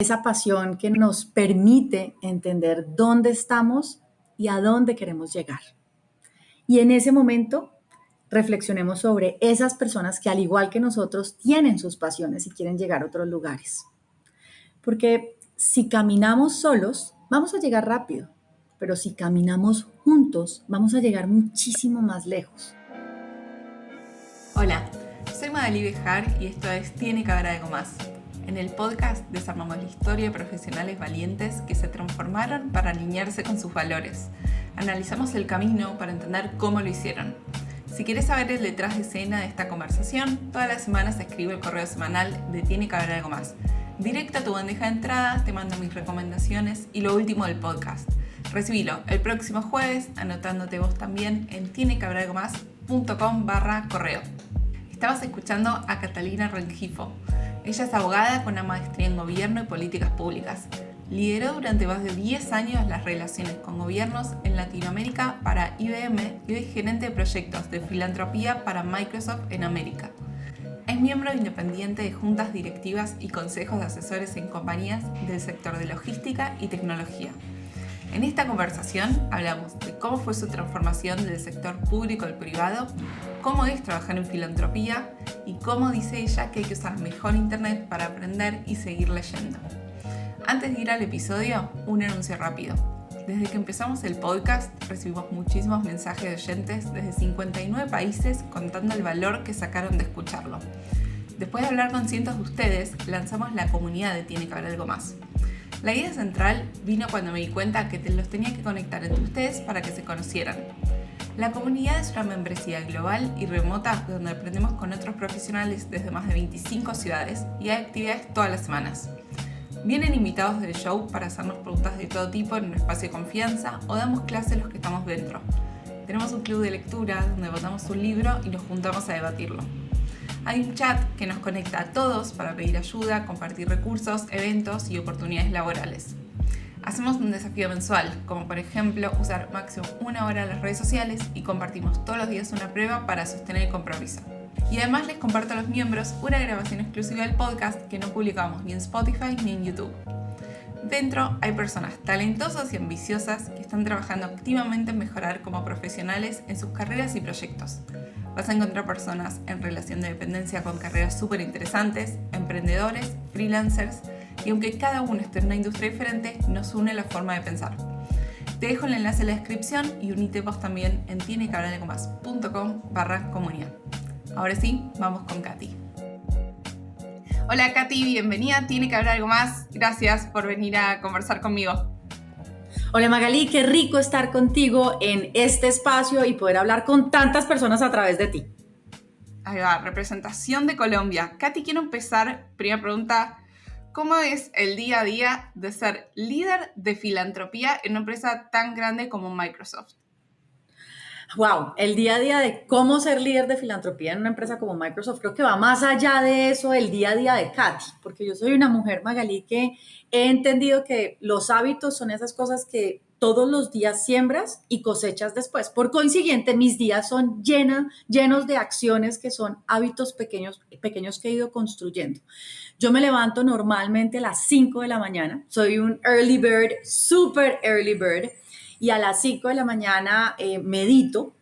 esa pasión que nos permite entender dónde estamos y a dónde queremos llegar. Y en ese momento reflexionemos sobre esas personas que al igual que nosotros tienen sus pasiones y quieren llegar a otros lugares. Porque si caminamos solos, vamos a llegar rápido, pero si caminamos juntos, vamos a llegar muchísimo más lejos. Hola, soy Magali Bejar y esto es Tiene que haber algo más. En el podcast desarmamos la historia de profesionales valientes que se transformaron para alinearse con sus valores. Analizamos el camino para entender cómo lo hicieron. Si quieres saber el detrás de escena de esta conversación, todas las semanas escribo el correo semanal de Tiene que haber algo más. Directo a tu bandeja de entrada, te mando mis recomendaciones y lo último del podcast. Recibilo el próximo jueves, anotándote vos también en tienequehaberalgomás.com/correo. Estabas escuchando a Catalina Rengifo. Ella es abogada con una maestría en Gobierno y Políticas Públicas. Lideró durante más de 10 años las relaciones con gobiernos en Latinoamérica para IBM y hoy es gerente de proyectos de filantropía para Microsoft en América. Es miembro independiente de juntas directivas y consejos de asesores en compañías del sector de logística y tecnología. En esta conversación hablamos de cómo fue su transformación del sector público al privado, cómo es trabajar en filantropía y cómo dice ella que hay que usar mejor internet para aprender y seguir leyendo. Antes de ir al episodio, un anuncio rápido. Desde que empezamos el podcast recibimos muchísimos mensajes de oyentes desde 59 países contando el valor que sacaron de escucharlo. Después de hablar con cientos de ustedes, lanzamos la comunidad de Tiene que haber algo más. La idea central vino cuando me di cuenta que los tenía que conectar entre ustedes para que se conocieran. La comunidad es una membresía global y remota donde aprendemos con otros profesionales desde más de 25 ciudades y hay actividades todas las semanas. Vienen invitados del show para hacernos preguntas de todo tipo en un espacio de confianza o damos clases los que estamos dentro. Tenemos un club de lectura donde votamos un libro y nos juntamos a debatirlo. Hay un chat que nos conecta a todos para pedir ayuda, compartir recursos, eventos y oportunidades laborales. Hacemos un desafío mensual, como por ejemplo usar máximo 1 hora las redes sociales y compartimos todos los días una prueba para sostener el compromiso. Y además les comparto a los miembros una grabación exclusiva del podcast que no publicamos ni en Spotify ni en YouTube. Dentro hay personas talentosas y ambiciosas que están trabajando activamente en mejorar como profesionales en sus carreras y proyectos. Vas a encontrar personas en relación de dependencia con carreras súper interesantes, emprendedores, freelancers, y aunque cada uno esté en una industria diferente, nos une la forma de pensar. Te dejo el enlace en la descripción y unite vos también en tienequehaberalgomás.com/comunidad. Ahora sí, vamos con Katy. Hola Katy, bienvenida, Tiene que haber algo más. Gracias por venir a conversar conmigo. Hola Magali, qué rico estar contigo en este espacio y poder hablar con tantas personas a través de ti. Ahí va, representación de Colombia. Katy, quiero empezar, primera pregunta, ¿cómo es el día a día de ser líder de filantropía en una empresa tan grande como Microsoft? Wow, el día a día de cómo ser líder de filantropía en una empresa como Microsoft, creo que va más allá de eso, el día a día de Katy, porque yo soy una mujer, Magali, que he entendido que los hábitos son esas cosas que todos los días siembras y cosechas después. Por consiguiente, mis días son llenos de acciones que son hábitos pequeños que he ido construyendo. Yo me levanto normalmente a las 5 de la mañana, soy un early bird, super early bird, y a las 5 de la mañana medito,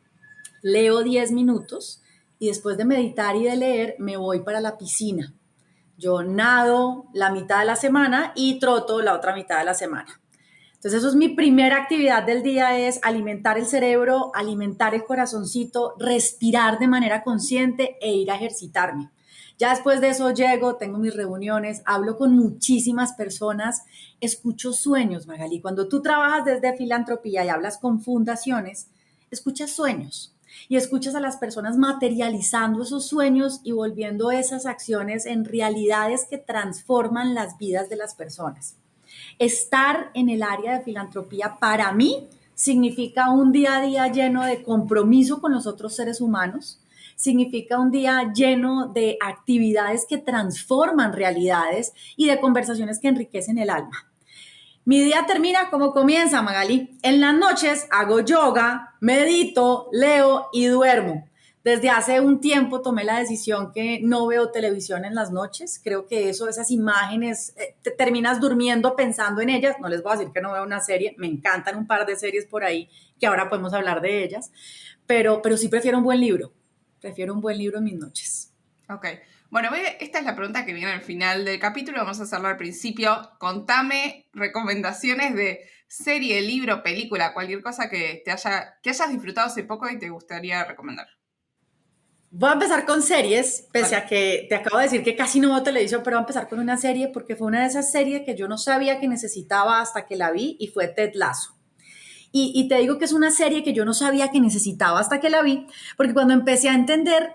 leo 10 minutos y después de meditar y de leer me voy para la piscina. Yo nado la mitad de la semana y troto la otra mitad de la semana. Entonces eso es mi primera actividad del día, es alimentar el cerebro, alimentar el corazoncito, respirar de manera consciente e ir a ejercitarme. Ya después de eso llego, tengo mis reuniones, hablo con muchísimas personas, escucho sueños, Magali. Cuando tú trabajas desde filantropía y hablas con fundaciones, escuchas sueños y escuchas a las personas materializando esos sueños y volviendo esas acciones en realidades que transforman las vidas de las personas. Estar en el área de filantropía para mí significa un día a día lleno de compromiso con los otros seres humanos, significa un día lleno de actividades que transforman realidades y de conversaciones que enriquecen el alma. Mi día termina como comienza, Magali. En las noches hago yoga, medito, leo y duermo. Desde hace un tiempo tomé la decisión que no veo televisión en las noches. Creo que esas imágenes, te terminas durmiendo pensando en ellas. No les voy a decir que no veo una serie, me encantan un par de series por ahí que ahora podemos hablar de ellas, pero sí prefiero un buen libro. Prefiero un buen libro en mis noches. Ok. Bueno, esta es la pregunta que viene al final del capítulo. Vamos a hacerlo al principio. Contame recomendaciones de serie, libro, película, cualquier cosa que hayas disfrutado hace poco y te gustaría recomendar. Voy a empezar con series, pese Vale. a que te acabo de decir que casi no veo televisión, pero voy a empezar con una serie porque fue una de esas series que yo no sabía que necesitaba hasta que la vi y fue Ted Lasso. Y te digo que es una serie que yo no sabía que necesitaba hasta que la vi, porque cuando empecé a entender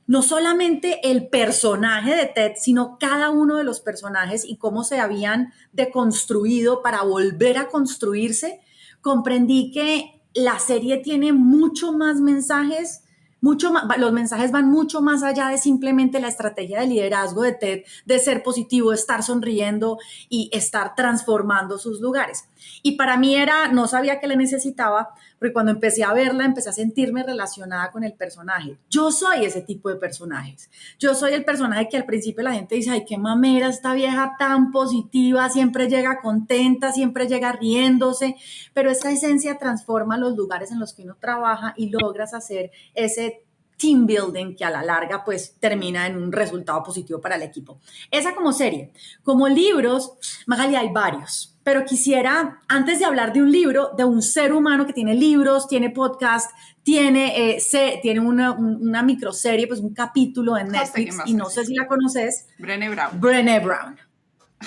no solamente el personaje de Ted, sino cada uno de los personajes y cómo se habían deconstruido para volver a construirse, comprendí que la serie tiene mucho más mensajes, los mensajes van mucho más allá de simplemente la estrategia de liderazgo de Ted, de ser positivo, de estar sonriendo y estar transformando sus lugares. Y para mí no sabía que la necesitaba, porque cuando empecé a verla, empecé a sentirme relacionada con el personaje. Yo soy ese tipo de personajes. Yo soy el personaje que al principio la gente dice, ay, qué mamera esta vieja tan positiva, siempre llega contenta, siempre llega riéndose, pero esa esencia transforma los lugares en los que uno trabaja y logras hacer ese team building que a la larga pues termina en un resultado positivo para el equipo. Esa como serie. Como libros, Magali, hay varios, pero quisiera, antes de hablar de un libro, de un ser humano que tiene libros, tiene podcast, tiene una microserie, pues un capítulo en No sé quién Netflix, vas y a no sé decir. si la conoces, Brené Brown. Brené Brown.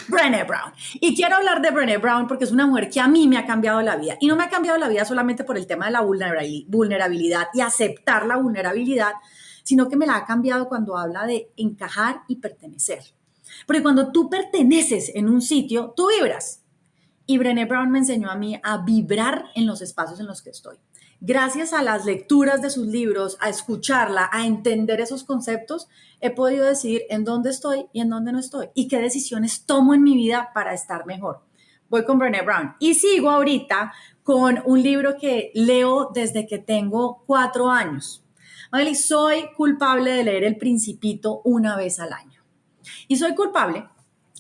Brené Brown. Y quiero hablar de Brené Brown porque es una mujer que a mí me ha cambiado la vida. Y no me ha cambiado la vida solamente por el tema de la vulnerabilidad y aceptar la vulnerabilidad, sino que me la ha cambiado cuando habla de encajar y pertenecer. Porque cuando tú perteneces en un sitio, tú vibras. Y Brené Brown me enseñó a mí a vibrar en los espacios en los que estoy. Gracias a las lecturas de sus libros, a escucharla, a entender esos conceptos, he podido decidir en dónde estoy y en dónde no estoy y qué decisiones tomo en mi vida para estar mejor. Voy con Brené Brown y sigo ahorita con un libro que leo desde que tengo 4 años. Magali, soy culpable de leer El Principito una vez al año. Y soy culpable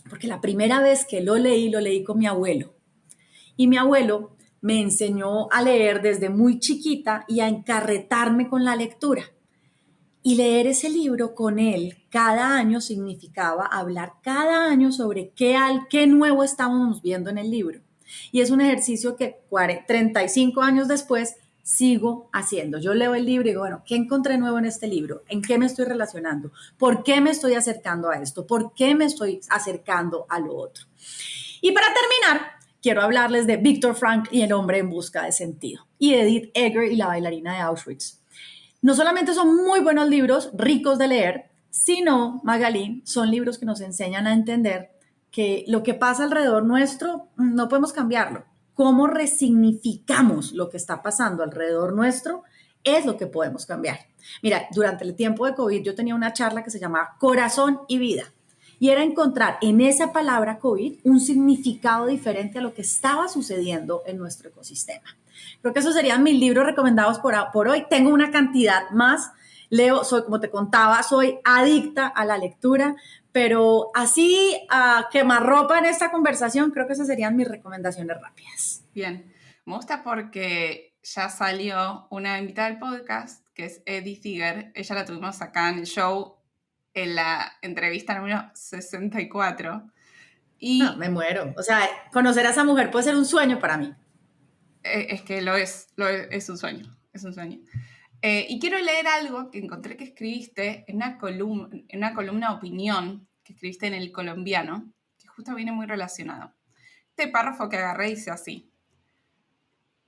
porque la primera vez que lo leí con mi abuelo. Y mi abuelo me enseñó a leer desde muy chiquita y a encarretarme con la lectura. Y leer ese libro con él cada año significaba hablar cada año sobre qué nuevo estábamos viendo en el libro. Y es un ejercicio que 35 años después sigo haciendo. Yo leo el libro y digo, bueno, ¿qué encontré nuevo en este libro? ¿En qué me estoy relacionando? ¿Por qué me estoy acercando a esto? ¿Por qué me estoy acercando a lo otro? Y para terminar, quiero hablarles de Viktor Frankl y El hombre en busca de sentido, y de Edith Eger y la bailarina de Auschwitz. No solamente son muy buenos libros, ricos de leer, sino, Magalí, son libros que nos enseñan a entender que lo que pasa alrededor nuestro no podemos cambiarlo. Cómo resignificamos lo que está pasando alrededor nuestro es lo que podemos cambiar. Mira, durante el tiempo de COVID yo tenía una charla que se llamaba Corazón y Vida. Y era encontrar en esa palabra COVID un significado diferente a lo que estaba sucediendo en nuestro ecosistema. Creo que esos serían mis libros recomendados por hoy. Tengo una cantidad más. Leo, como te contaba, soy adicta a la lectura, pero así a quemarropa en esta conversación, creo que esas serían mis recomendaciones rápidas. Bien, me gusta porque ya salió una invitada del podcast, que es Edith Eger. Ella la tuvimos acá en el show, en la entrevista número 64. Y no, me muero. O sea, conocer a esa mujer puede ser un sueño para mí. Es que es un sueño, es un sueño. Y quiero leer algo que encontré que escribiste en una columna opinión que escribiste en El Colombiano, que justo viene muy relacionado. Este párrafo que agarré dice así: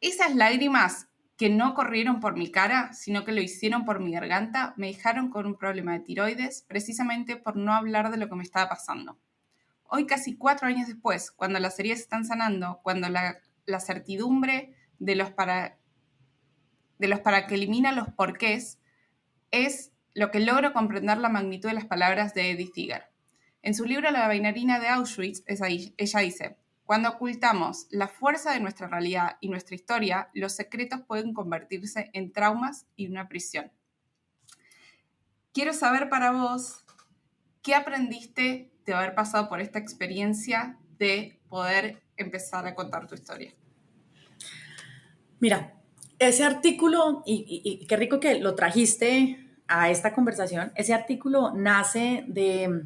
esas lágrimas que no corrieron por mi cara, sino que lo hicieron por mi garganta, me dejaron con un problema de tiroides, precisamente por no hablar de lo que me estaba pasando. Hoy, casi 4 años después, cuando las heridas están sanando, cuando la certidumbre de los para que elimina los porqués, es lo que logro comprender la magnitud de las palabras de Edith Eger. En su libro La bailarina de Auschwitz, ella dice: cuando ocultamos la fuerza de nuestra realidad y nuestra historia, los secretos pueden convertirse en traumas y una prisión. Quiero saber para vos, ¿qué aprendiste de haber pasado por esta experiencia de poder empezar a contar tu historia? Mira, ese artículo, y qué rico que lo trajiste a esta conversación, ese artículo nace de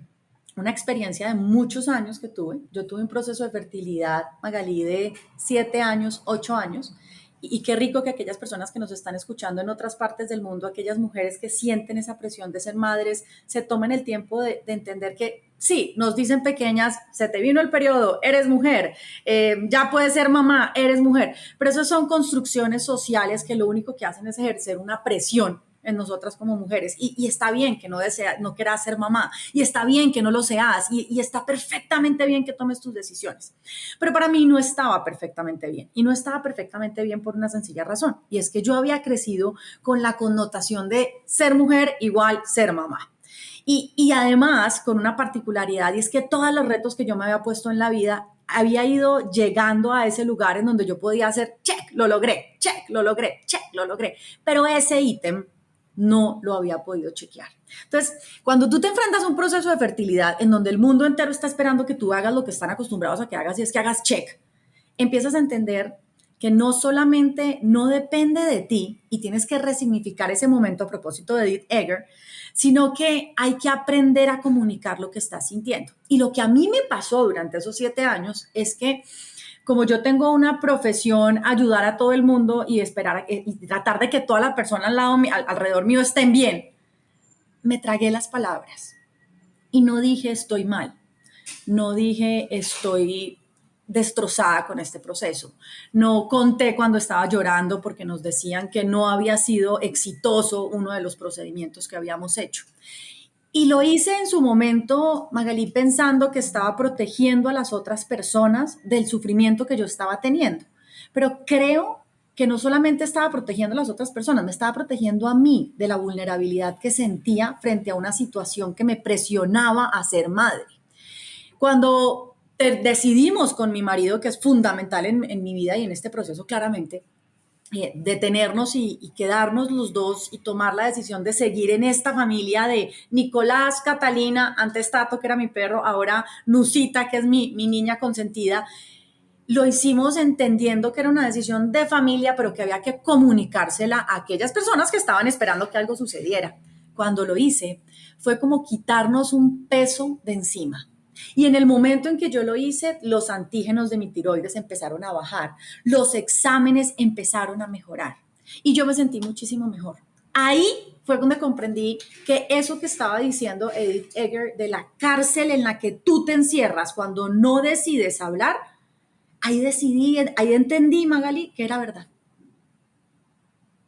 una experiencia de muchos años que tuve. Yo tuve un proceso de fertilidad, Magalí, de 7 años, 8 años, y qué rico que aquellas personas que nos están escuchando en otras partes del mundo, aquellas mujeres que sienten esa presión de ser madres, se tomen el tiempo de entender que sí, nos dicen pequeñas, se te vino el periodo, eres mujer, ya puedes ser mamá, eres mujer, pero esas son construcciones sociales que lo único que hacen es ejercer una presión en nosotras como mujeres, y está bien que no quieras ser mamá, y está bien que no lo seas, y está perfectamente bien que tomes tus decisiones, pero para mí no estaba perfectamente bien, y no estaba perfectamente bien por una sencilla razón, y es que yo había crecido con la connotación de ser mujer igual ser mamá. Y además con una particularidad, y es que todos los retos que yo me había puesto en la vida había ido llegando a ese lugar en donde yo podía hacer check, lo logré, check, lo logré, check, lo logré, pero ese ítem no lo había podido chequear. Entonces, cuando tú te enfrentas a un proceso de fertilidad en donde el mundo entero está esperando que tú hagas lo que están acostumbrados a que hagas, y es que hagas check, empiezas a entender que no solamente no depende de ti, y tienes que resignificar ese momento a propósito de Edith Eger, sino que hay que aprender a comunicar lo que estás sintiendo. Y lo que a mí me pasó durante esos 7 años es que, como yo tengo una profesión, ayudar a todo el mundo y esperar y tratar de que todas las personas alrededor mío estén bien, me tragué las palabras y no dije estoy mal, no dije estoy destrozada con este proceso, no conté cuando estaba llorando porque nos decían que no había sido exitoso uno de los procedimientos que habíamos hecho. Y lo hice en su momento, Magalí, pensando que estaba protegiendo a las otras personas del sufrimiento que yo estaba teniendo. Pero creo que no solamente estaba protegiendo a las otras personas, me estaba protegiendo a mí de la vulnerabilidad que sentía frente a una situación que me presionaba a ser madre. Cuando decidimos con mi marido, que es fundamental en mi vida y en este proceso claramente, detenernos y quedarnos los dos y tomar la decisión de seguir en esta familia de Nicolás, Catalina, antes Tato, que era mi perro, ahora Nusita, que es mi niña consentida. Lo hicimos entendiendo que era una decisión de familia, pero que había que comunicársela a aquellas personas que estaban esperando que algo sucediera. Cuando lo hice, fue como quitarnos un peso de encima. Y en el momento en que yo lo hice, los antígenos de mi tiroides empezaron a bajar, los exámenes empezaron a mejorar y yo me sentí muchísimo mejor. Ahí fue donde comprendí que eso que estaba diciendo Edith Eger de la cárcel en la que tú te encierras cuando no decides hablar, ahí entendí, Magali, que era verdad.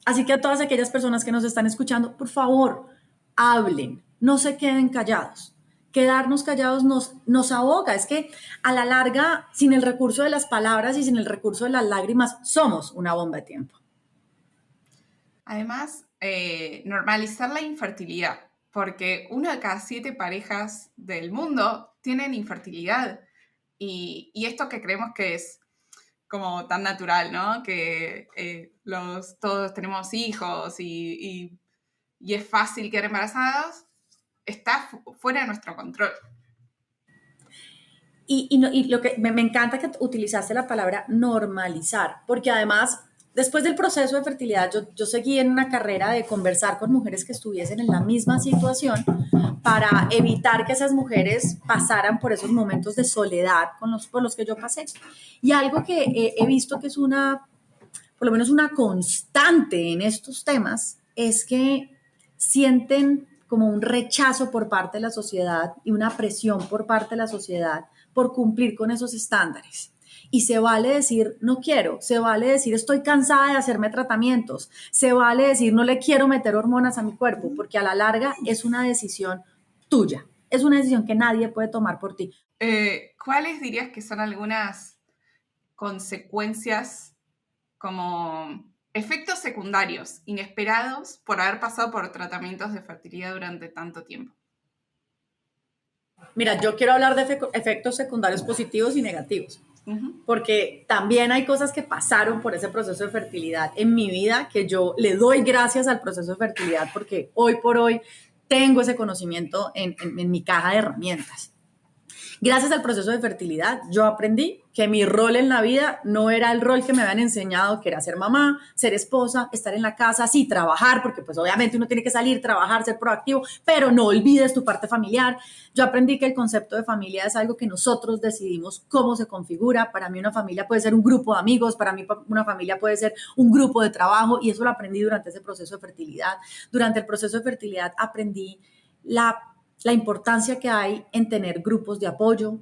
Así que a todas aquellas personas que nos están escuchando, por favor, hablen, no se queden callados. Quedarnos callados nos ahoga. Es que a la larga, sin el recurso de las palabras y sin el recurso de las lágrimas, somos una bomba de tiempo. Además, normalizar la infertilidad, porque 1 de cada 7 parejas del mundo tienen infertilidad. Y esto que creemos que es como tan natural, ¿no? Que todos tenemos hijos y es fácil quedar embarazados, está fuera de nuestro control. Y lo que me encanta que utilizaste la palabra normalizar, porque además, después del proceso de fertilidad, yo seguí en una carrera de conversar con mujeres que estuviesen en la misma situación para evitar que esas mujeres pasaran por esos momentos de soledad por los que yo pasé. Y algo que he visto que es por lo menos una constante en estos temas, es que sienten como un rechazo por parte de la sociedad y una presión por parte de la sociedad por cumplir con esos estándares. Y se vale decir no quiero, se vale decir estoy cansada de hacerme tratamientos, se vale decir no le quiero meter hormonas a mi cuerpo, porque a la larga es una decisión tuya, es una decisión que nadie puede tomar por ti. ¿Cuáles dirías que son algunas consecuencias como efectos secundarios inesperados por haber pasado por tratamientos de fertilidad durante tanto tiempo? Mira, yo quiero hablar de efectos secundarios positivos y negativos, porque también hay cosas que pasaron por ese proceso de fertilidad en mi vida que yo le doy gracias al proceso de fertilidad, porque hoy por hoy tengo ese conocimiento en mi caja de herramientas. Gracias al proceso de fertilidad, yo aprendí que mi rol en la vida no era el rol que me habían enseñado, que era ser mamá, ser esposa, estar en la casa, sí, trabajar, porque pues obviamente uno tiene que salir, trabajar, ser proactivo, pero no olvides tu parte familiar. Yo aprendí que el concepto de familia es algo que nosotros decidimos cómo se configura. Para mí una familia puede ser un grupo de amigos, para mí una familia puede ser un grupo de trabajo, y eso lo aprendí durante ese proceso de fertilidad. Durante el proceso de fertilidad aprendí la importancia que hay en tener grupos de apoyo.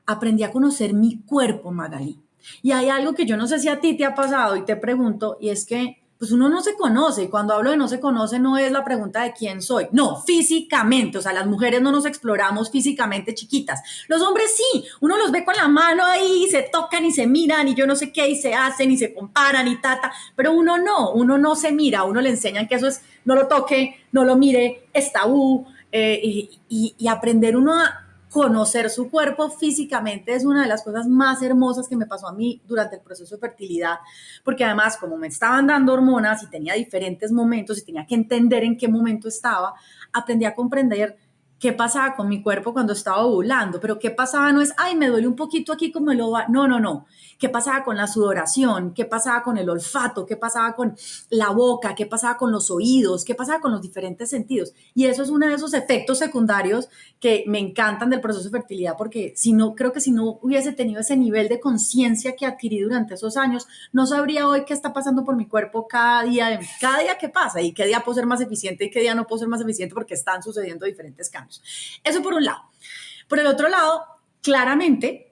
Aprendí a conocer mi cuerpo, Magalí. Y hay algo que yo no sé si a ti te ha pasado y te pregunto, y es que pues uno no se conoce, y cuando hablo de no se conoce no es la pregunta de quién soy, no, físicamente, o sea, las mujeres no nos exploramos físicamente chiquitas, los hombres sí, uno los ve con la mano ahí, y se tocan y se miran y yo no sé qué, y se hacen y se comparan y tata, pero uno no se mira, a uno le enseñan que eso es, no lo toque, no lo mire, es tabú, y aprender uno a conocer su cuerpo físicamente es una de las cosas más hermosas que me pasó a mí durante el proceso de fertilidad, porque además como me estaban dando hormonas y tenía diferentes momentos y tenía que entender en qué momento estaba, aprendí a comprender qué pasaba con mi cuerpo cuando estaba ovulando, pero qué pasaba no es, ay, me duele un poquito aquí como el ovario, no, qué pasaba con la sudoración, qué pasaba con el olfato, qué pasaba con la boca, qué pasaba con los oídos, qué pasaba con los diferentes sentidos, y eso es uno de esos efectos secundarios que me encantan del proceso de fertilidad, porque si no, creo que si no hubiese tenido ese nivel de conciencia que adquirí durante esos años, no sabría hoy qué está pasando por mi cuerpo cada día que pasa, y qué día puedo ser más eficiente y qué día no puedo ser más eficiente, porque están sucediendo diferentes cambios. Eso por un lado. Por el otro lado, claramente,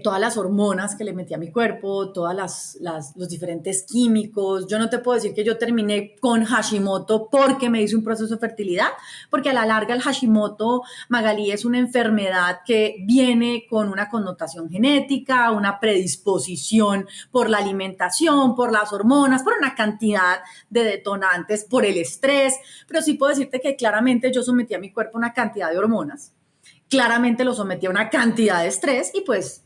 todas las hormonas que le metí a mi cuerpo, los diferentes químicos. Yo no te puedo decir que yo terminé con Hashimoto porque me hice un proceso de fertilidad, porque a la larga el Hashimoto, Magalí, es una enfermedad que viene con una connotación genética, una predisposición por la alimentación, por las hormonas, por una cantidad de detonantes, por el estrés, pero sí puedo decirte que claramente yo sometí a mi cuerpo una cantidad de hormonas, claramente lo sometí a una cantidad de estrés, y pues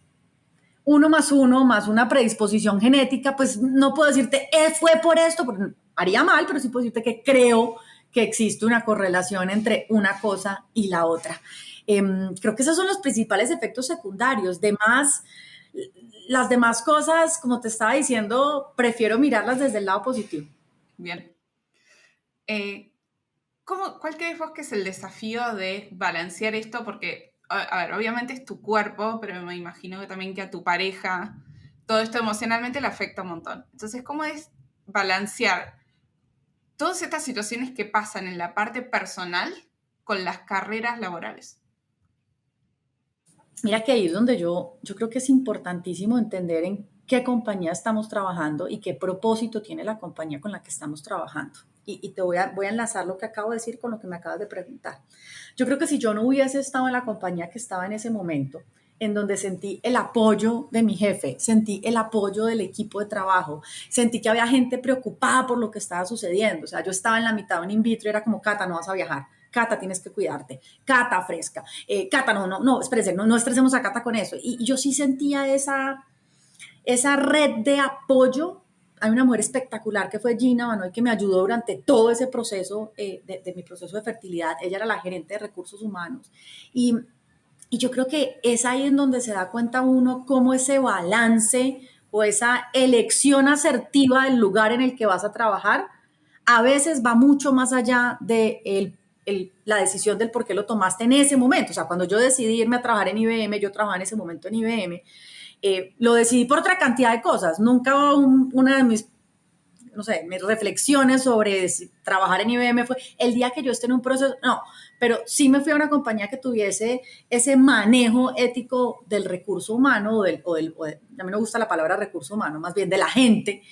uno más una predisposición genética, pues no puedo decirte, fue por esto, porque haría mal, pero sí puedo decirte que creo que existe una correlación entre una cosa y la otra. Creo que esos son los principales efectos secundarios. Las demás cosas, como te estaba diciendo, prefiero mirarlas desde el lado positivo. Bien. ¿Cuál crees vos que es el desafío de balancear esto? Porque, a ver, obviamente es tu cuerpo, pero me imagino que también que a tu pareja todo esto emocionalmente le afecta un montón. Entonces, ¿cómo es balancear todas estas situaciones que pasan en la parte personal con las carreras laborales? Mira que ahí es donde yo creo que es importantísimo entender en qué compañía estamos trabajando y qué propósito tiene la compañía con la que estamos trabajando. Y te voy a enlazar lo que acabo de decir con lo que me acabas de preguntar. Yo creo que si yo no hubiese estado en la compañía que estaba en ese momento, en donde sentí el apoyo de mi jefe, sentí el apoyo del equipo de trabajo, sentí que había gente preocupada por lo que estaba sucediendo. O sea, yo estaba en la mitad de un in vitro y era como, Cata, no vas a viajar. Cata, tienes que cuidarte. Cata, fresca. Cata, no, espérese, no estresemos a Cata con eso. Y yo sí sentía esa red de apoyo. Hay una mujer espectacular que fue Gina Banoy, que me ayudó durante todo ese proceso de mi proceso de fertilidad. Ella era la gerente de recursos humanos. Y yo creo que es ahí en donde se da cuenta uno cómo ese balance o esa elección asertiva del lugar en el que vas a trabajar a veces va mucho más allá de la decisión del por qué lo tomaste en ese momento. O sea, cuando yo decidí irme a trabajar en IBM, yo trabajaba en ese momento en IBM, lo decidí por otra cantidad de cosas. Nunca una de mis reflexiones sobre trabajar en IBM fue el día que yo esté en un proceso, no, pero sí me fui a una compañía que tuviese ese manejo ético del recurso humano, a mí no me gusta la palabra recurso humano, más bien de la gente,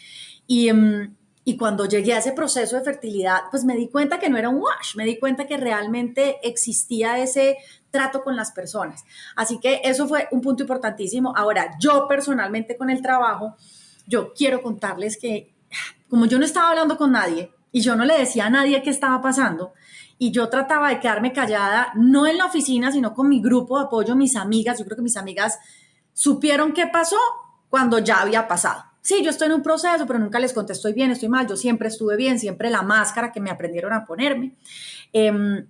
y cuando llegué a ese proceso de fertilidad, pues me di cuenta que no era un wash, me di cuenta que realmente existía ese trato con las personas. Así que eso fue un punto importantísimo. Ahora, yo personalmente con el trabajo, yo quiero contarles que como yo no estaba hablando con nadie y yo no le decía a nadie qué estaba pasando, y yo trataba de quedarme callada, no en la oficina, sino con mi grupo de apoyo, mis amigas. Yo creo que mis amigas supieron qué pasó cuando ya había pasado. sí, yo estoy en un proceso, pero nunca les conté estoy bien, estoy mal, yo siempre estuve bien, siempre la máscara que me aprendieron a ponerme. Eh,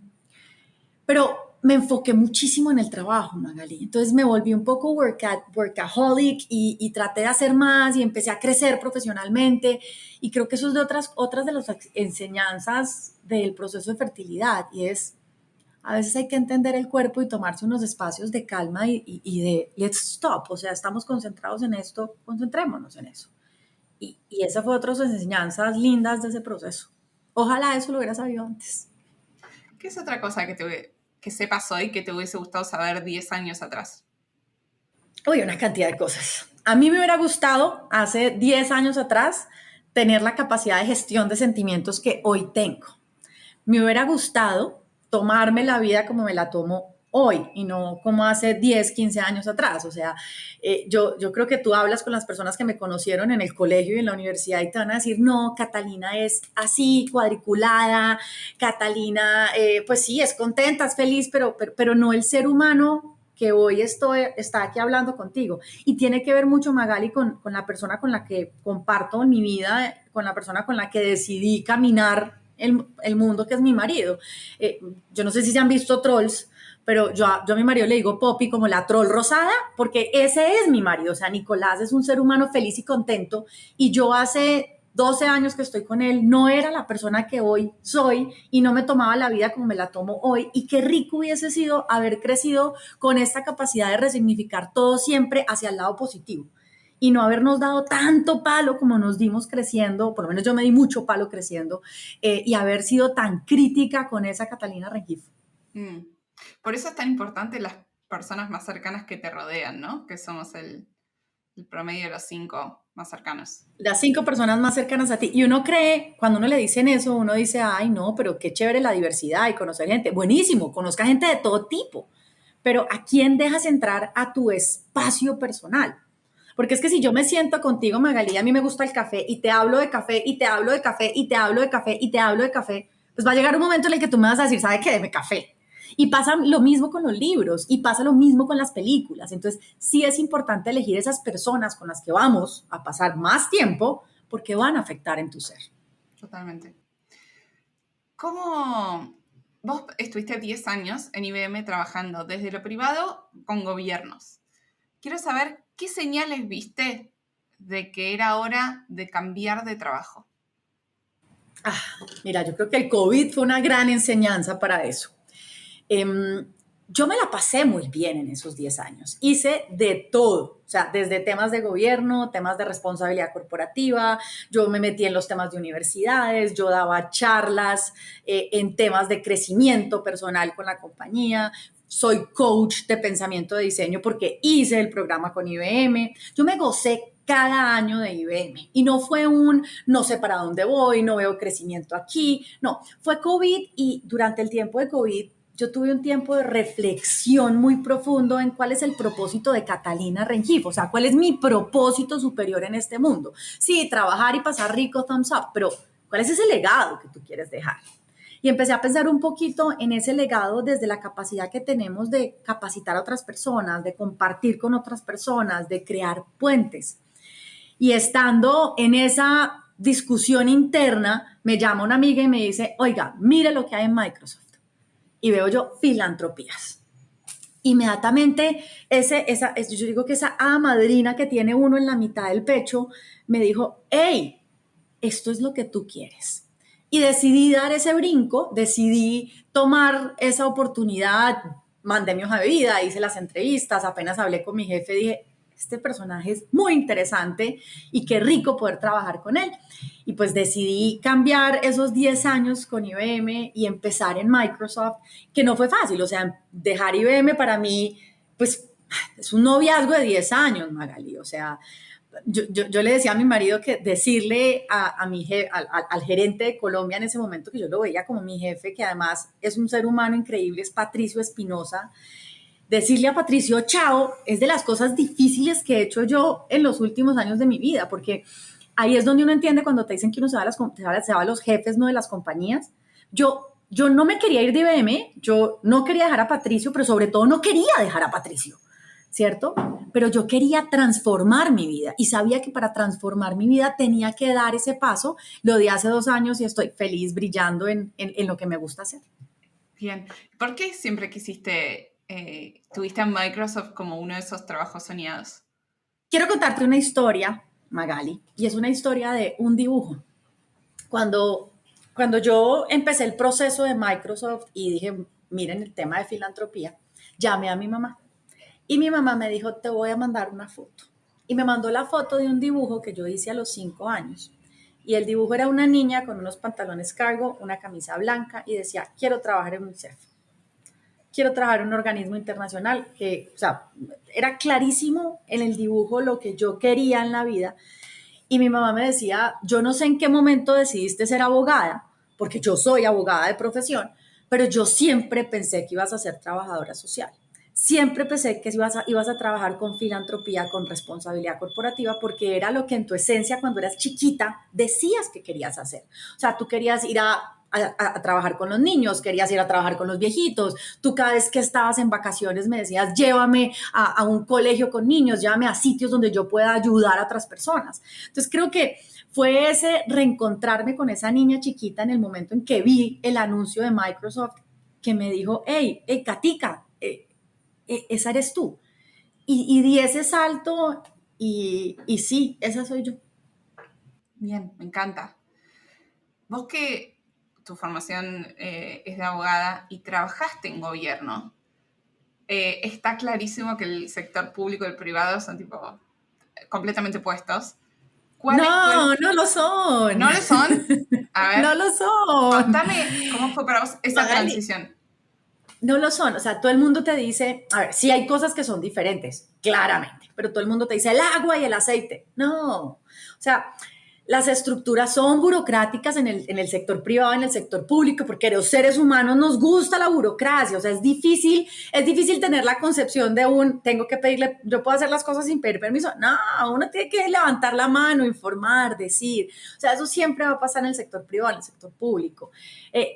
pero me enfoqué muchísimo en el trabajo, Magali. Entonces me volví un poco workaholic y traté de hacer más y empecé a crecer profesionalmente. Y creo que eso es de otras de las enseñanzas del proceso de fertilidad. Y es, a veces hay que entender el cuerpo y tomarse unos espacios de calma y de let's stop. O sea, estamos concentrados en esto, concentrémonos en eso. Y esa fue otra de las enseñanzas lindas de ese proceso. Ojalá eso lo hubiera sabido antes. ¿Qué es otra cosa que sepas hoy que te hubiese gustado saber 10 años atrás? Uy, una cantidad de cosas. A mí me hubiera gustado hace 10 años atrás tener la capacidad de gestión de sentimientos que hoy tengo. Me hubiera gustado tomarme la vida como me la tomo hoy y no como hace 10, 15 años atrás. O sea, yo creo que tú hablas con las personas que me conocieron en el colegio y en la universidad y te van a decir, no, Catalina es así, cuadriculada, Catalina, pues sí, es contenta, es feliz, pero no el ser humano que hoy está aquí hablando contigo. Y tiene que ver mucho, Magali, con la persona con la que comparto mi vida, con la persona con la que decidí caminar el mundo, que es mi marido. Yo no sé si se han visto Trolls, pero yo a mi marido le digo Poppy como la troll rosada, porque ese es mi marido. O sea, Nicolás es un ser humano feliz y contento, y yo hace 12 años que estoy con él, no era la persona que hoy soy y no me tomaba la vida como me la tomo hoy. Y qué rico hubiese sido haber crecido con esta capacidad de resignificar todo siempre hacia el lado positivo y no habernos dado tanto palo como nos dimos creciendo, por lo menos yo me di mucho palo creciendo, y haber sido tan crítica con esa Catalina Rengifo. Por eso es tan importante las personas más cercanas que te rodean, ¿no? Que somos el promedio de los 5 más cercanos. Las 5 personas más cercanas a ti. Y uno cree, cuando uno le dicen eso, uno dice, ay, no, pero qué chévere la diversidad y conocer gente. Buenísimo, conozca gente de todo tipo. Pero ¿a quién dejas entrar a tu espacio personal? Porque es que si yo me siento contigo, Magalí, a mí me gusta el café y te hablo de café y te hablo de café y te hablo de café y te hablo de café, pues va a llegar un momento en el que tú me vas a decir, ¿sabe qué? Deme café. Y pasa lo mismo con los libros y pasa lo mismo con las películas. Entonces, sí es importante elegir esas personas con las que vamos a pasar más tiempo porque van a afectar en tu ser. Totalmente. ¿Cómo vos estuviste 10 años en IBM trabajando desde lo privado con gobiernos? Quiero saber qué señales viste de que era hora de cambiar de trabajo. Mira, yo creo que el COVID fue una gran enseñanza para eso. Yo me la pasé muy bien en esos 10 años. Hice de todo, o sea, desde temas de gobierno, temas de responsabilidad corporativa, yo me metí en los temas de universidades, yo daba charlas en temas de crecimiento personal con la compañía, soy coach de pensamiento de diseño porque hice el programa con IBM. Yo me gocé cada año de IBM y no fue no sé para dónde voy, no veo crecimiento aquí, no, fue COVID y durante el tiempo de COVID yo tuve un tiempo de reflexión muy profundo en cuál es el propósito de Catalina Rengifo, o sea, cuál es mi propósito superior en este mundo. Sí, trabajar y pasar rico, thumbs up, pero ¿cuál es ese legado que tú quieres dejar? Y empecé a pensar un poquito en ese legado desde la capacidad que tenemos de capacitar a otras personas, de compartir con otras personas, de crear puentes. Y estando en esa discusión interna, me llama una amiga y me dice, oiga, mire lo que hay en Microsoft. Y veo yo filantropías. Inmediatamente, yo digo que esa madrina que tiene uno en la mitad del pecho me dijo, hey, esto es lo que tú quieres. Y decidí dar ese brinco, decidí tomar esa oportunidad, mandé mi hoja de vida, hice las entrevistas, apenas hablé con mi jefe, dije, este personaje es muy interesante y qué rico poder trabajar con él. Y pues decidí cambiar esos 10 años con IBM y empezar en Microsoft, que no fue fácil, o sea, dejar IBM para mí, pues es un noviazgo de 10 años, Magali, o sea, yo le decía a mi marido que decirle al gerente de Colombia en ese momento, que yo lo veía como mi jefe, que además es un ser humano increíble, es Patricio Espinosa, decirle a Patricio chao es de las cosas difíciles que he hecho yo en los últimos años de mi vida, porque ahí es donde uno entiende cuando te dicen que uno se va a los jefes, no de las compañías. Yo no me quería ir de IBM, yo no quería dejar a Patricio, pero sobre todo no quería dejar a Patricio. ¿cierto? Pero yo quería transformar mi vida y sabía que para transformar mi vida tenía que dar ese paso. Lo di hace 2 años y estoy feliz brillando en lo que me gusta hacer. Bien. ¿Por qué siempre tuviste a Microsoft como uno de esos trabajos soñados? Quiero contarte una historia, Magali, y es una historia de un dibujo. Cuando, cuando yo empecé el proceso de Microsoft y dije, miren el tema de filantropía, llamé a mi mamá y mi mamá me dijo, te voy a mandar una foto. Y me mandó la foto de un dibujo que yo hice a los 5 años. Y el dibujo era una niña con unos pantalones cargo, una camisa blanca y decía, quiero trabajar en UNICEF. Quiero trabajar en un organismo internacional que, o sea, era clarísimo en el dibujo lo que yo quería en la vida. Y mi mamá me decía, yo no sé en qué momento decidiste ser abogada, porque yo soy abogada de profesión, pero yo siempre pensé que ibas a ser trabajadora social. Siempre pensé que ibas a trabajar con filantropía, con responsabilidad corporativa, porque era lo que en tu esencia, cuando eras chiquita, decías que querías hacer. O sea, tú querías ir a trabajar con los niños, querías ir a trabajar con los viejitos. Tú cada vez que estabas en vacaciones me decías, llévame a un colegio con niños, llévame a sitios donde yo pueda ayudar a otras personas. Entonces creo que fue ese reencontrarme con esa niña chiquita en el momento en que vi el anuncio de Microsoft que me dijo, hey, Katica, esa eres tú. Y di ese salto y sí, esa soy yo. Bien, me encanta. Vos que tu formación es de abogada y trabajaste en gobierno, está clarísimo que el sector público y el privado son tipo completamente opuestos. No, no lo son. ¿No lo son? A No ver, lo son. contame cómo fue para vos esa Magali, transición. no lo son. O sea, todo el mundo te dice, a ver, sí hay cosas que son diferentes, claramente, pero todo el mundo te dice el agua y el aceite. No. O sea, las estructuras son burocráticas en el sector privado, en el sector público, porque los seres humanos nos gusta la burocracia. O sea, es difícil tener la concepción de tengo que pedirle, yo puedo hacer las cosas sin pedir permiso. No, uno tiene que levantar la mano, informar, decir. O sea, eso siempre va a pasar en el sector privado, en el sector público.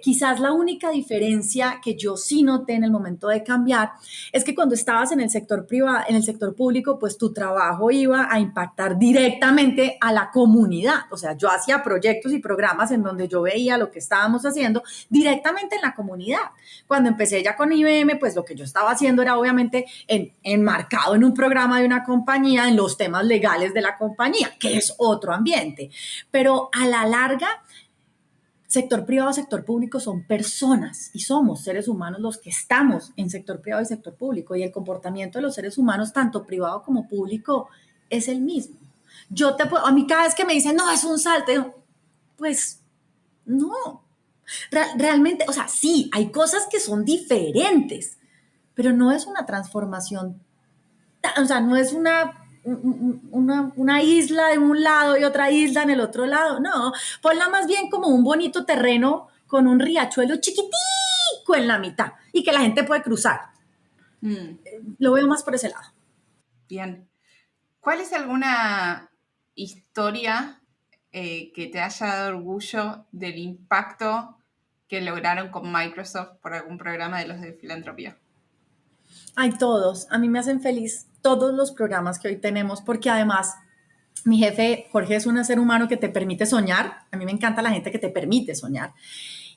Quizás la única diferencia que yo sí noté en el momento de cambiar es que cuando estabas en el sector privado, en el sector público, pues tu trabajo iba a impactar directamente a la comunidad. O sea, yo hacía proyectos y programas en donde yo veía lo que estábamos haciendo directamente en la comunidad. Cuando empecé ya con IBM, pues lo que yo estaba haciendo era obviamente enmarcado en un programa de una compañía, en los temas legales de la compañía, que es otro ambiente. Pero a la larga, sector privado, sector público son personas y somos seres humanos los que estamos en sector privado y sector público, y el comportamiento de los seres humanos, tanto privado como público, es el mismo. A mí cada vez que me dicen, no, es un salto, pues no. Realmente, o sea, sí, hay cosas que son diferentes, pero no es una transformación, o sea, no es una isla de un lado y otra isla en el otro lado, no, ponla más bien como un bonito terreno con un riachuelo chiquitico en la mitad y que la gente puede cruzar. Lo veo más por ese lado. Bien. ¿Cuál es alguna historia que te haya dado orgullo del impacto que lograron con Microsoft por algún programa de los de filantropía? Hay todos, a mí me hacen feliz todos los programas que hoy tenemos, porque además mi jefe Jorge es un ser humano que te permite soñar. A mí me encanta la gente que te permite soñar.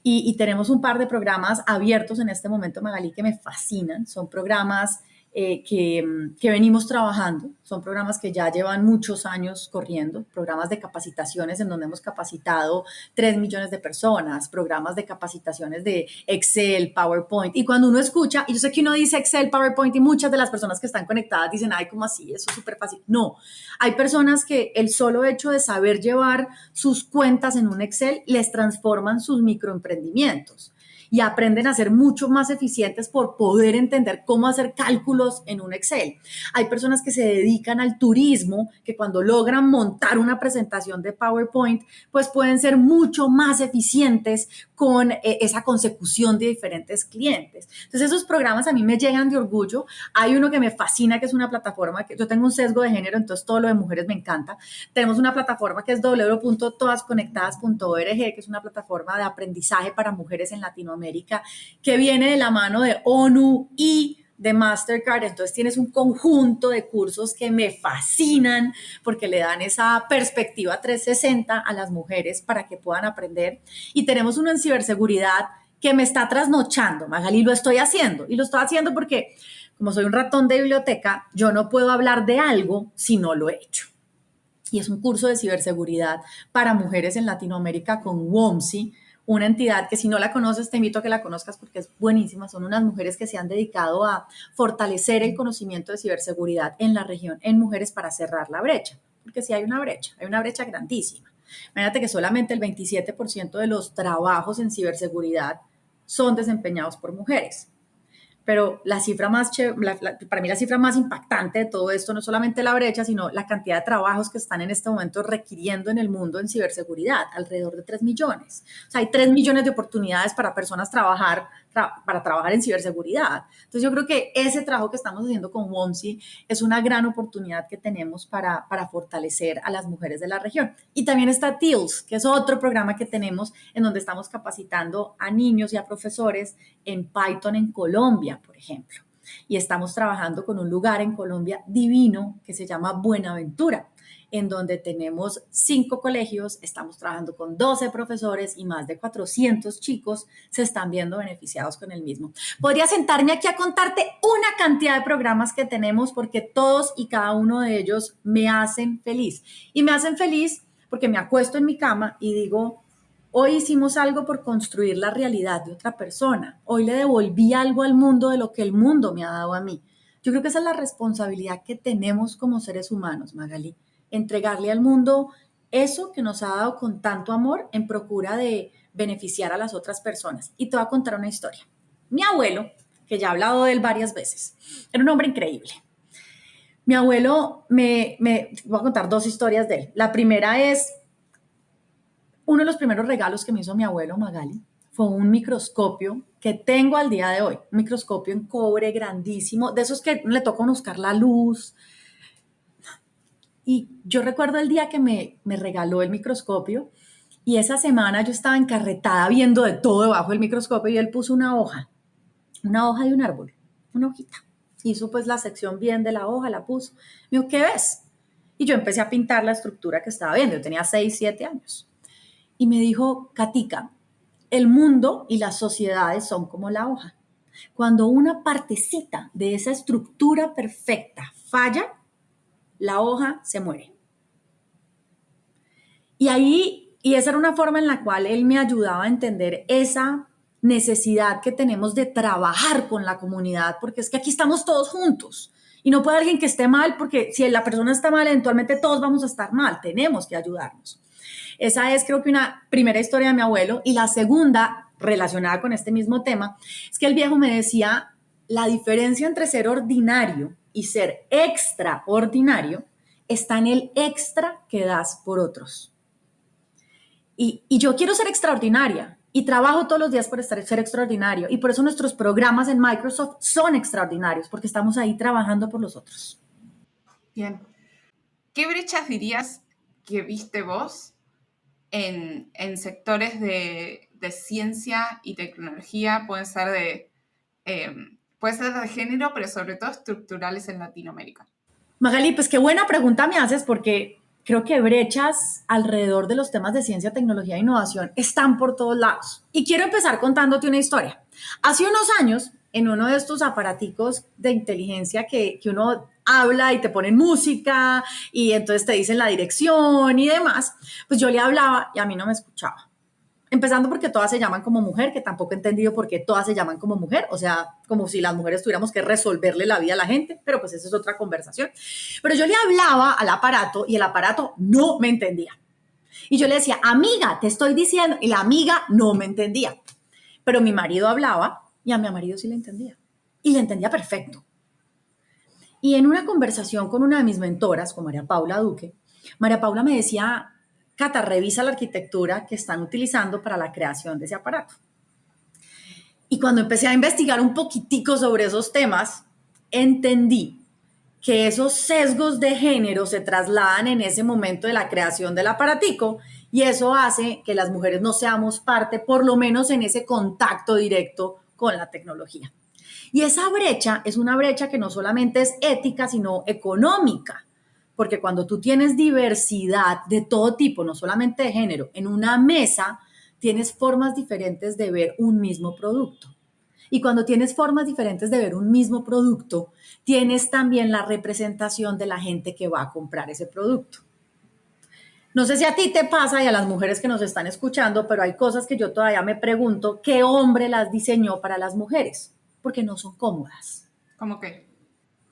Y tenemos un par de programas abiertos en este momento, Magali, que me fascinan. Son programas que venimos trabajando, son programas que ya llevan muchos años corriendo, programas de capacitaciones en donde hemos capacitado 3 millones de personas, programas de capacitaciones de Excel, PowerPoint. Y cuando uno escucha, y yo sé que uno dice Excel, PowerPoint, y muchas de las personas que están conectadas dicen, ay, ¿cómo así? Eso es súper fácil. No, hay personas que el solo hecho de saber llevar sus cuentas en un Excel les transforman sus microemprendimientos y aprenden a ser mucho más eficientes por poder entender cómo hacer cálculos en un Excel. Hay personas que se dedican al turismo, que cuando logran montar una presentación de PowerPoint, pues pueden ser mucho más eficientes con esa consecución de diferentes clientes. Entonces esos programas a mí me llegan de orgullo. Hay uno que me fascina, que es una plataforma que yo tengo un sesgo de género, entonces todo lo de mujeres me encanta. Tenemos una plataforma que es www.todasconectadas.org, que es una plataforma de aprendizaje para mujeres en Latinoamérica, que viene de la mano de ONU y de Mastercard, entonces tienes un conjunto de cursos que me fascinan porque le dan esa perspectiva 360 a las mujeres para que puedan aprender. Y tenemos uno en ciberseguridad que me está trasnochando, Magali, lo estoy haciendo. Y lo estoy haciendo porque, como soy un ratón de biblioteca, yo no puedo hablar de algo si no lo he hecho. Y es un curso de ciberseguridad para mujeres en Latinoamérica con WOMSI, una entidad que si no la conoces te invito a que la conozcas porque es buenísima. Son unas mujeres que se han dedicado a fortalecer el conocimiento de ciberseguridad en la región, en mujeres para cerrar la brecha, porque sí hay una brecha grandísima. Imagínate que solamente el 27% de los trabajos en ciberseguridad son desempeñados por mujeres. Pero la cifra para mí la cifra más impactante de todo esto no es solamente la brecha, sino la cantidad de trabajos que están en este momento requiriendo en el mundo en ciberseguridad, alrededor de 3 millones. O sea, hay 3 millones de oportunidades para personas para trabajar en ciberseguridad. Entonces yo creo que ese trabajo que estamos haciendo con WOMSI es una gran oportunidad que tenemos para fortalecer a las mujeres de la región. Y también está TILS, que es otro programa que tenemos en donde estamos capacitando a niños y a profesores en Python en Colombia, por ejemplo. Y estamos trabajando con un lugar en Colombia divino que se llama Buenaventura, en donde tenemos 5 colegios, estamos trabajando con 12 profesores y más de 400 chicos se están viendo beneficiados con el mismo. Podría sentarme aquí a contarte una cantidad de programas que tenemos porque todos y cada uno de ellos me hacen feliz. Y me hacen feliz porque me acuesto en mi cama y digo, hoy hicimos algo por construir la realidad de otra persona. Hoy le devolví algo al mundo de lo que el mundo me ha dado a mí. Yo creo que esa es la responsabilidad que tenemos como seres humanos, Magali. Entregarle al mundo eso que nos ha dado con tanto amor en procura de beneficiar a las otras personas. Y te voy a contar una historia. Mi abuelo, que ya he hablado de él varias veces, era un hombre increíble. Mi abuelo, voy a contar 2 historias de él. La primera es, uno de los primeros regalos que me hizo mi abuelo, Magali, fue un microscopio que tengo al día de hoy. Un microscopio en cobre grandísimo, de esos que le toca buscar la luz. Y yo recuerdo el día que me regaló el microscopio y esa semana yo estaba encarretada viendo de todo debajo del microscopio y él puso una hoja de un árbol, una hojita. Hizo pues la sección bien de la hoja, la puso. Me dijo, ¿qué ves? Y yo empecé a pintar la estructura que estaba viendo. Yo tenía 6, 7 años. Y me dijo, Katica, el mundo y las sociedades son como la hoja. Cuando una partecita de esa estructura perfecta falla, la hoja se muere. Y esa era una forma en la cual él me ayudaba a entender esa necesidad que tenemos de trabajar con la comunidad, porque es que aquí estamos todos juntos y no puede alguien que esté mal, porque si la persona está mal, eventualmente todos vamos a estar mal, tenemos que ayudarnos. Esa es, creo que, una primera historia de mi abuelo. Y la segunda, relacionada con este mismo tema, es que el viejo me decía, la diferencia entre ser ordinario y ser extraordinario está en el extra que das por otros. Y yo quiero ser extraordinaria y trabajo todos los días por ser extraordinario. Y por eso nuestros programas en Microsoft son extraordinarios, porque estamos ahí trabajando por los otros. Bien. ¿Qué brechas dirías que viste vos en sectores de ciencia y tecnología? Puede ser de género, pero sobre todo estructurales en Latinoamérica. Magali, pues qué buena pregunta me haces, porque creo que brechas alrededor de los temas de ciencia, tecnología e innovación están por todos lados. Y quiero empezar contándote una historia. Hace unos años, en uno de estos aparaticos de inteligencia que uno habla y te ponen música y entonces te dicen la dirección y demás, pues yo le hablaba y a mí no me escuchaba. Empezando porque todas se llaman como mujer, que tampoco he entendido por qué todas se llaman como mujer, o sea, como si las mujeres tuviéramos que resolverle la vida a la gente, pero pues esa es otra conversación. Pero yo le hablaba al aparato y el aparato no me entendía. Y yo le decía, amiga, te estoy diciendo, y la amiga no me entendía. Pero mi marido hablaba y a mi marido sí le entendía. Y le entendía perfecto. Y en una conversación con una de mis mentoras, con María Paula Duque, María Paula me decía, Cata, revisa la arquitectura que están utilizando para la creación de ese aparato. Y cuando empecé a investigar un poquitico sobre esos temas, entendí que esos sesgos de género se trasladan en ese momento de la creación del aparatico y eso hace que las mujeres no seamos parte, por lo menos en ese contacto directo con la tecnología. Y esa brecha es una brecha que no solamente es ética, sino económica. Porque cuando tú tienes diversidad de todo tipo, no solamente de género, en una mesa, tienes formas diferentes de ver un mismo producto. Y cuando tienes formas diferentes de ver un mismo producto, tienes también la representación de la gente que va a comprar ese producto. No sé si a ti te pasa y a las mujeres que nos están escuchando, pero hay cosas que yo todavía me pregunto, ¿qué hombre las diseñó para las mujeres? Porque no son cómodas. ¿Cómo que?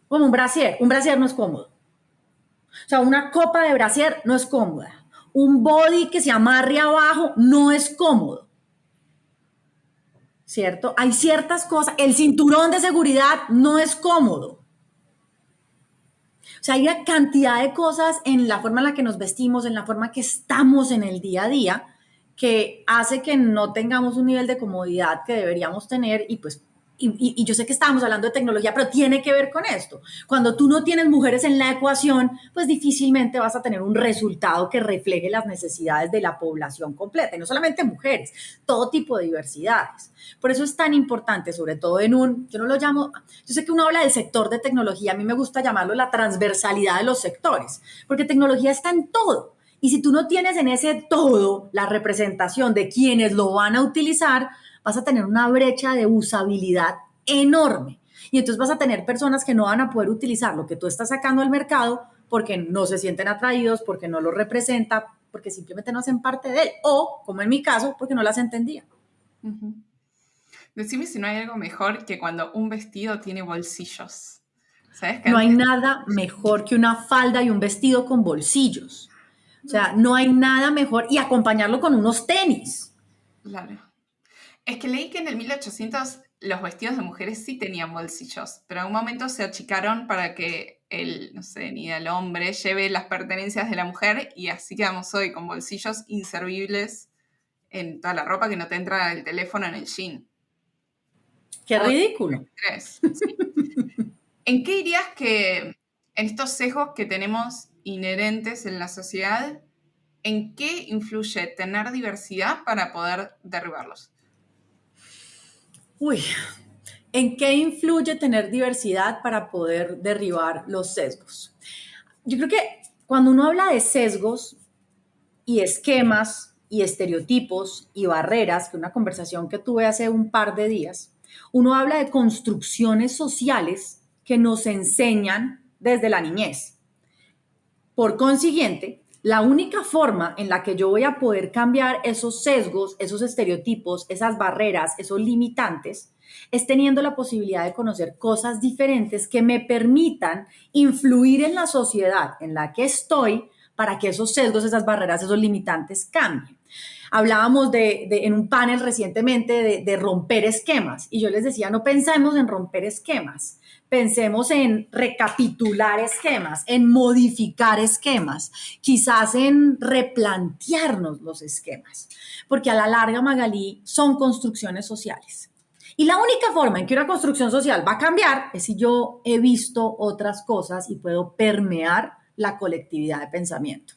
Como un brasier no es cómodo. O sea, una copa de brasier no es cómoda. Un body que se amarre abajo no es cómodo. ¿Cierto? Hay ciertas cosas. El cinturón de seguridad no es cómodo. O sea, hay una cantidad de cosas en la forma en la que nos vestimos, en la forma que estamos en el día a día, que hace que no tengamos un nivel de comodidad que deberíamos tener y pues y yo sé que estábamos hablando de tecnología, pero tiene que ver con esto. Cuando tú no tienes mujeres en la ecuación, pues difícilmente vas a tener un resultado que refleje las necesidades de la población completa, y no solamente mujeres, todo tipo de diversidades. Por eso es tan importante, sobre todo yo no lo llamo, yo sé que uno habla del sector de tecnología, a mí me gusta llamarlo la transversalidad de los sectores, porque tecnología está en todo. Y si tú no tienes en ese todo la representación de quienes lo van a utilizar, vas a tener una brecha de usabilidad enorme. Y entonces vas a tener personas que no van a poder utilizar lo que tú estás sacando al mercado porque no se sienten atraídos, porque no lo representa, porque simplemente no hacen parte de él. O, como en mi caso, porque no las entendía. Uh-huh. Decime si no hay algo mejor que cuando un vestido tiene bolsillos. ¿Sabes que No hay antes? nada mejor que una falda y un vestido con bolsillos. O sea, no hay nada mejor y acompañarlo con unos tenis. Claro. Es que leí que en el 1800 los vestidos de mujeres sí tenían bolsillos, pero en un momento se achicaron para que no sé, ni el hombre lleve las pertenencias de la mujer y así quedamos hoy con bolsillos inservibles en toda la ropa que no te entra el teléfono en el jean. Qué Hoy, ridículo. 23, sí. ¿En qué dirías que en estos sesgos que tenemos inherentes en la sociedad, en qué influye tener diversidad para poder derribarlos? Uy, ¿en qué influye tener diversidad para poder derribar los sesgos? Yo creo que cuando uno habla de sesgos y esquemas y estereotipos y barreras, que una conversación que tuve hace un par de días, uno habla de construcciones sociales que nos enseñan desde la niñez. Por consiguiente, la única forma en la que yo voy a poder cambiar esos sesgos, esos estereotipos, esas barreras, esos limitantes, es teniendo la posibilidad de conocer cosas diferentes que me permitan influir en la sociedad en la que estoy para que esos sesgos, esas barreras, esos limitantes cambien. Hablábamos en un panel recientemente de romper esquemas y yo les decía, no pensemos en romper esquemas, pensemos en recapitular esquemas, en modificar esquemas, quizás en replantearnos los esquemas, porque a la larga, Magalí, son construcciones sociales. Y la única forma en que una construcción social va a cambiar es si yo he visto otras cosas y puedo permear la colectividad de pensamiento.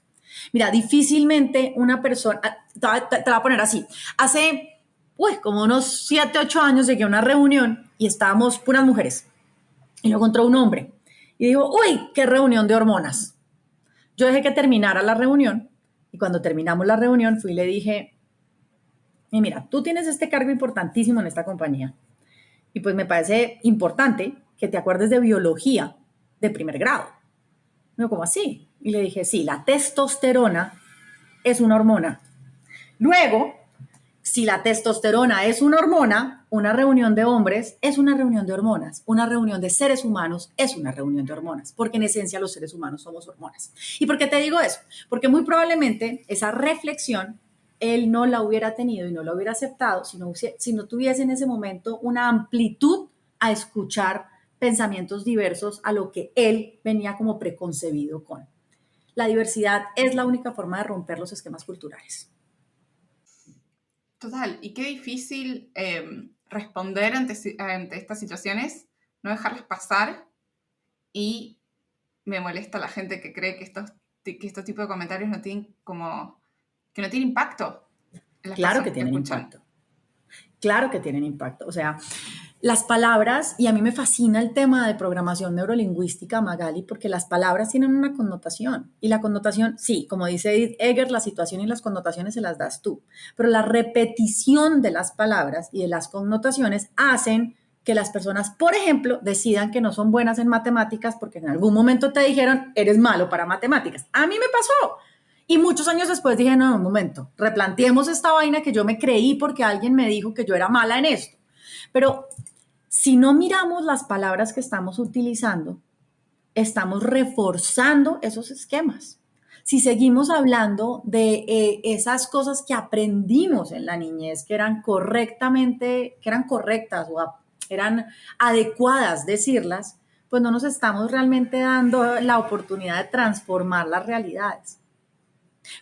Mira, difícilmente una persona, te voy a poner así, hace como unos 7, 8 años llegué a una reunión y estábamos puras mujeres. Y luego entró un hombre y dijo, uy, qué reunión de hormonas. Yo dejé que terminara la reunión y cuando terminamos la reunión fui y le dije, y mira, tú tienes este cargo importantísimo en esta compañía y pues me parece importante que te acuerdes de biología de primer grado. Me dijo, ¿cómo así? Y le dije, sí, la testosterona es una hormona. Luego, si la testosterona es una hormona, una reunión de hombres es una reunión de hormonas, una reunión de seres humanos es una reunión de hormonas, porque en esencia los seres humanos somos hormonas. ¿Y por qué te digo eso? Porque muy probablemente esa reflexión él no la hubiera tenido y no la hubiera aceptado si no tuviese en ese momento una amplitud a escuchar pensamientos diversos a lo que él venía como preconcebido con. La diversidad es la única forma de romper los esquemas culturales. Total, y qué difícil responder ante estas situaciones, no dejarlas pasar, y me molesta la gente que cree que estos tipos de comentarios no tienen que no tienen impacto en las Claro que personas que tienen escuchan. impacto. Claro que tienen impacto. O sea, Las palabras, y a mí me fascina el tema de programación neurolingüística, Magali, porque las palabras tienen una connotación. Y la connotación, sí, como dice Edith Eger, la situación y las connotaciones se las das tú. Pero la repetición de las palabras y de las connotaciones hacen que las personas, por ejemplo, decidan que no son buenas en matemáticas porque en algún momento te dijeron, eres malo para matemáticas. A mí me pasó. Y muchos años después dije, no, un momento, replanteemos esta vaina que yo me creí porque alguien me dijo que yo era mala en esto. Pero si no miramos las palabras que estamos utilizando, estamos reforzando esos esquemas. Si seguimos hablando de esas cosas que aprendimos en la niñez, que eran correctas o eran adecuadas decirlas, pues no nos estamos realmente dando la oportunidad de transformar las realidades.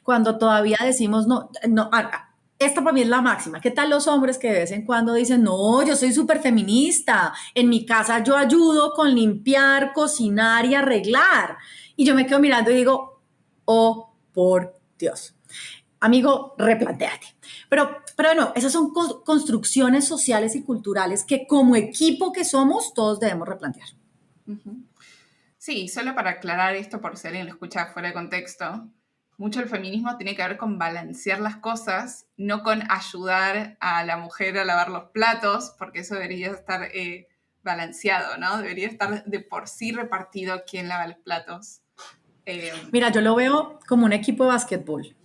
Cuando todavía decimos, no, esta para mí es la máxima. ¿Qué tal los hombres que de vez en cuando dicen, no, yo soy súper feminista, en mi casa yo ayudo con limpiar, cocinar y arreglar? Y yo me quedo mirando y digo, oh, por Dios. Amigo, replantéate. Pero no, esas son construcciones sociales y culturales que como equipo que somos, todos debemos replantear. Uh-huh. Sí, solo para aclarar esto, por si alguien lo escucha fuera de contexto, mucho el feminismo tiene que ver con balancear las cosas, no con ayudar a la mujer a lavar los platos, porque eso debería estar balanceado, ¿no? Debería estar de por sí repartido quién lava los platos. Mira, yo lo veo como un equipo de básquetbol.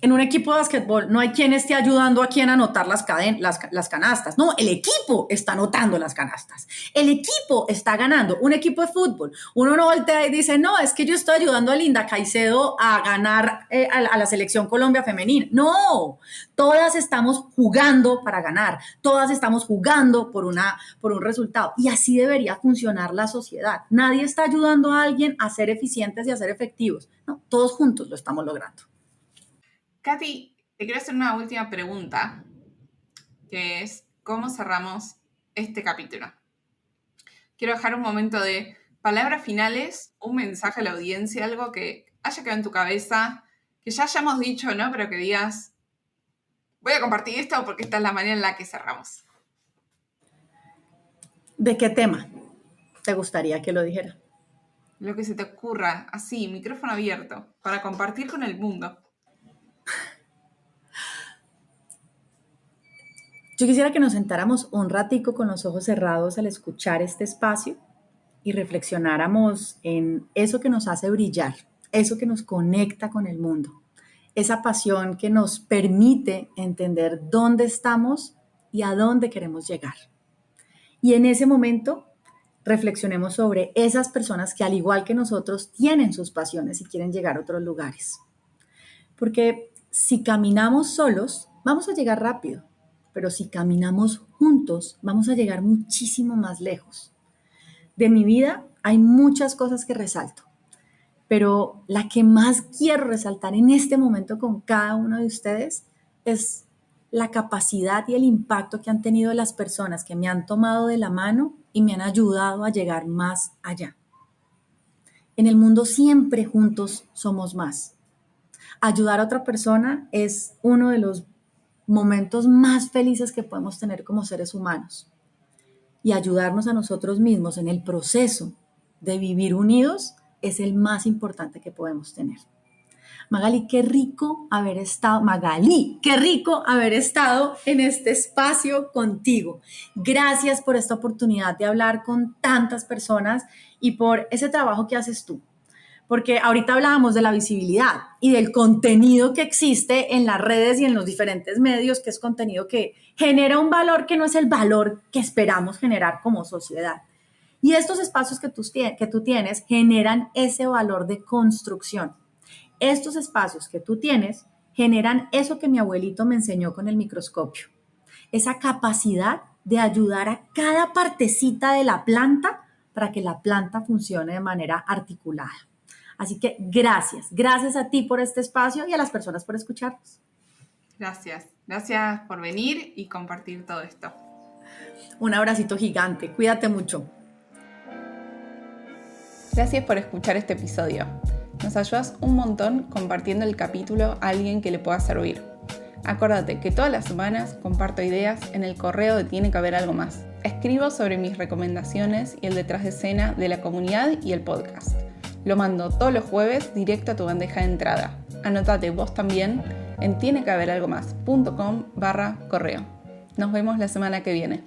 En un equipo de básquetbol no hay quien esté ayudando a quien a anotar las canastas. No, el equipo está anotando las canastas. El equipo está ganando. Un equipo de fútbol. Uno no voltea y dice, no, es que yo estoy ayudando a Linda Caicedo a ganar a la selección Colombia femenina. No, todas estamos jugando para ganar. Todas estamos jugando por un resultado. Y así debería funcionar la sociedad. Nadie está ayudando a alguien a ser eficientes y a ser efectivos. No, todos juntos lo estamos logrando. Katy, te quiero hacer una última pregunta, que es, ¿cómo cerramos este capítulo? Quiero dejar un momento de palabras finales, un mensaje a la audiencia, algo que haya quedado en tu cabeza, que ya hayamos dicho, ¿no? Pero que digas, voy a compartir esto porque esta es la manera en la que cerramos. ¿De qué tema te gustaría que lo dijera? Lo que se te ocurra, así, micrófono abierto, para compartir con el mundo. Yo quisiera que nos sentáramos un ratico con los ojos cerrados al escuchar este espacio y reflexionáramos en eso que nos hace brillar, eso que nos conecta con el mundo, esa pasión que nos permite entender dónde estamos y a dónde queremos llegar. Y en ese momento reflexionemos sobre esas personas que al igual que nosotros tienen sus pasiones y quieren llegar a otros lugares. Porque si caminamos solos, vamos a llegar rápido. Pero si caminamos juntos, vamos a llegar muchísimo más lejos. De mi vida hay muchas cosas que resalto, pero la que más quiero resaltar en este momento con cada uno de ustedes es la capacidad y el impacto que han tenido las personas que me han tomado de la mano y me han ayudado a llegar más allá. En el mundo siempre juntos somos más. Ayudar a otra persona es uno de los momentos más felices que podemos tener como seres humanos. Y ayudarnos a nosotros mismos en el proceso de vivir unidos es el más importante que podemos tener. Magali, qué rico haber estado en este espacio contigo. Gracias por esta oportunidad de hablar con tantas personas y por ese trabajo que haces tú. Porque ahorita hablábamos de la visibilidad y del contenido que existe en las redes y en los diferentes medios, que es contenido que genera un valor que no es el valor que esperamos generar como sociedad. Y estos espacios que tú tienes generan ese valor de construcción. Estos espacios que tú tienes generan eso que mi abuelito me enseñó con el microscopio. Esa capacidad de ayudar a cada partecita de la planta para que la planta funcione de manera articulada. Así que gracias a ti por este espacio y a las personas por escucharnos. Gracias por venir y compartir todo esto. Un abracito gigante, cuídate mucho. Gracias por escuchar este episodio. Nos ayudas un montón compartiendo el capítulo a alguien que le pueda servir. Acuérdate que todas las semanas comparto ideas en el correo de Tiene que haber algo más. Escribo sobre mis recomendaciones y el detrás de escena de la comunidad y el podcast. Lo mando todos los jueves directo a tu bandeja de entrada. Anótate vos también en tienequehaberalgomás.com/correo. Nos vemos la semana que viene.